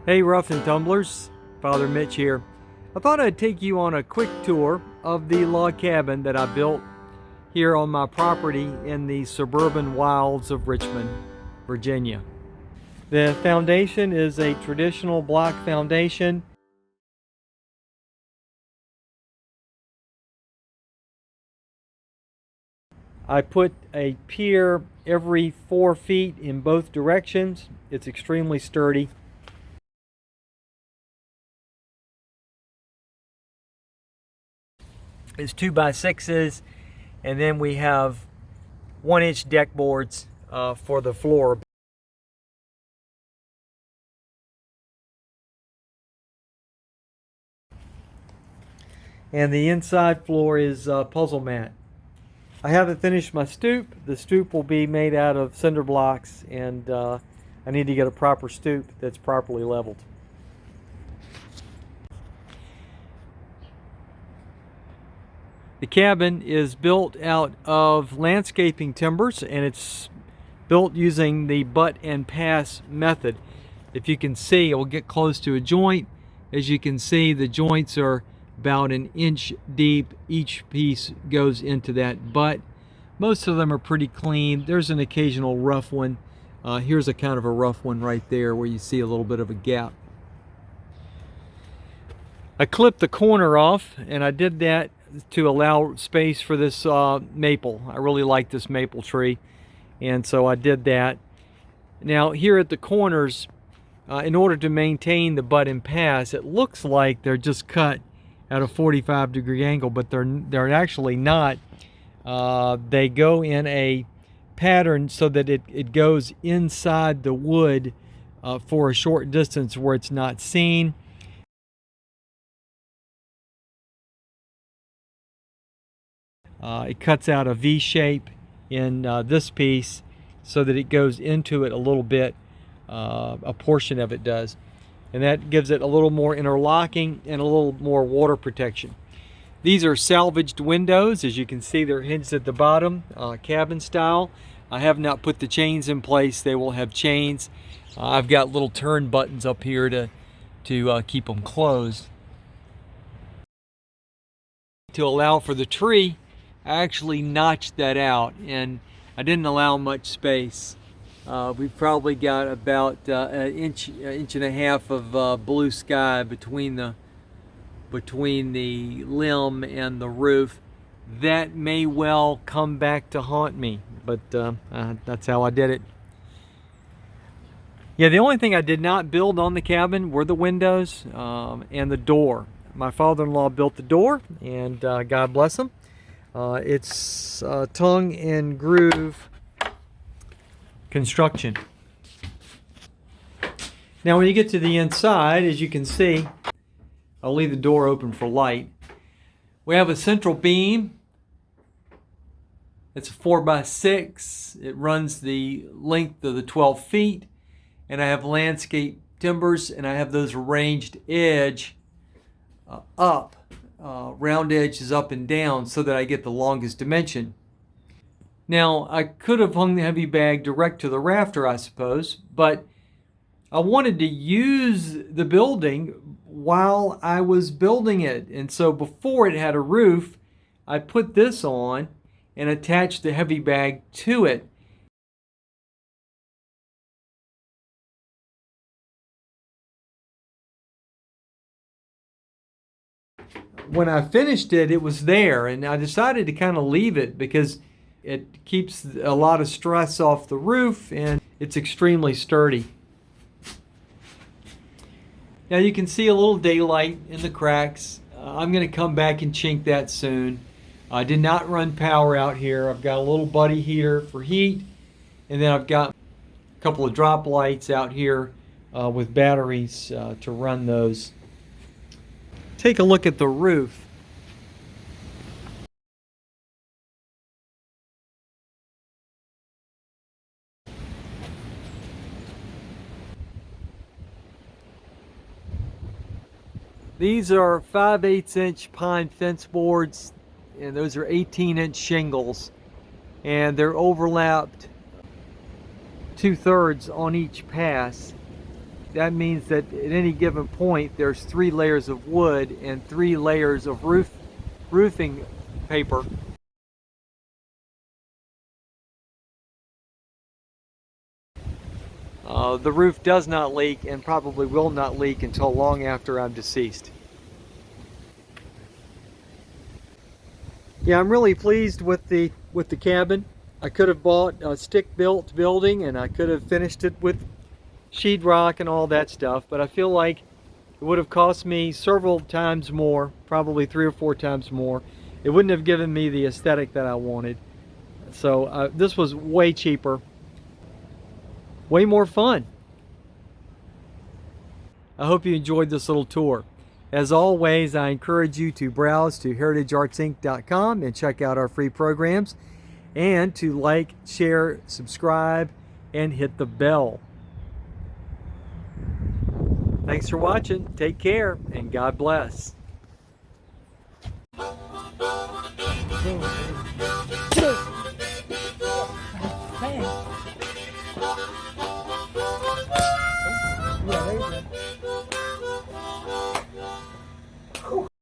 Hey Rough and Tumblers, Father Mitch here. I thought I'd take you on a quick tour of the log cabin that I built here on my property in the suburban wilds of Richmond, Virginia. The foundation is a traditional block foundation. I put a pier every 4 feet in both directions. It's extremely sturdy. It's 2x6s, and then we have 1-inch deck boards for the floor. And the inside floor is puzzle mat. I haven't finished my stoop. The stoop will be made out of cinder blocks, and I need to get a proper stoop that's properly leveled. The cabin is built out of landscaping timbers, and it's built using the butt and pass method. If you can see, it will get close to a joint. As you can see, the joints are about 1 inch deep. Each piece goes into that butt. Most of them are pretty clean. There's an occasional rough one. Here's a kind of a rough one right there where you see a little bit of a gap. I clipped the corner off, and I did that to allow space for this maple. I really like this maple tree, and so I did that. Now here at the corners, in order to maintain the butt and pass, it looks like they're just cut at a 45-degree angle, but they're actually not. They go in a pattern so that it goes inside the wood for a short distance where it's not seen. It cuts out a V shape in this piece so that it goes into it a little bit, a portion of it does. And that gives it a little more interlocking and a little more water protection. These are salvaged windows. As you can see, they're hinged at the bottom, cabin style. I have not put the chains in place. They will have chains. I've got little turn buttons up here to keep them closed. To allow for the tree, I actually notched that out, and I didn't allow much space. We've probably got about an inch and a half of blue sky between the limb and the roof. That may well come back to haunt me, but that's how I did it. Yeah, the only thing I did not build on the cabin were the windows and the door. My father-in-law built the door, and God bless him. It's tongue and groove construction. Now when you get to the inside, as you can see, I'll leave the door open for light. We have a central beam. It's a 4x6. It runs the length of the 12 feet. And I have landscape timbers, and I have those arranged edge up. Round edges up and down so that I get the longest dimension. Now, I could have hung the heavy bag direct to the rafter, I suppose, but I wanted to use the building while I was building it. And so before it had a roof, I put this on and attached the heavy bag to it. When I finished it, it was there, and I decided to kind of leave it because it keeps a lot of stress off the roof, and it's extremely sturdy. Now you can see a little daylight in the cracks. I'm going to come back and chink that soon. I did not run power out here. I've got a little buddy heater for heat, and then I've got a couple of drop lights out here with batteries to run those. Take a look at the roof. These are 5/8" pine fence boards, and those are 18-inch shingles, and they're overlapped 2/3 on each pass. that means that at any given point there's 3 layers of wood and 3 layers of roofing paper. The roof does not leak and probably will not leak until long after I'm deceased. Yeah, I'm really pleased with the cabin. I could have bought a stick-built building and I could have finished it with sheetrock and all that stuff, but I feel like it would have cost me several times more, probably 3 or 4 times more. It wouldn't have given me the aesthetic that I wanted. So this was way cheaper, way more fun. I hope you enjoyed this little tour. As always, I encourage you to browse to heritageartsinc.com and check out our free programs, and to like, share, subscribe, and hit the bell. Thanks for watching. Take care, and God bless.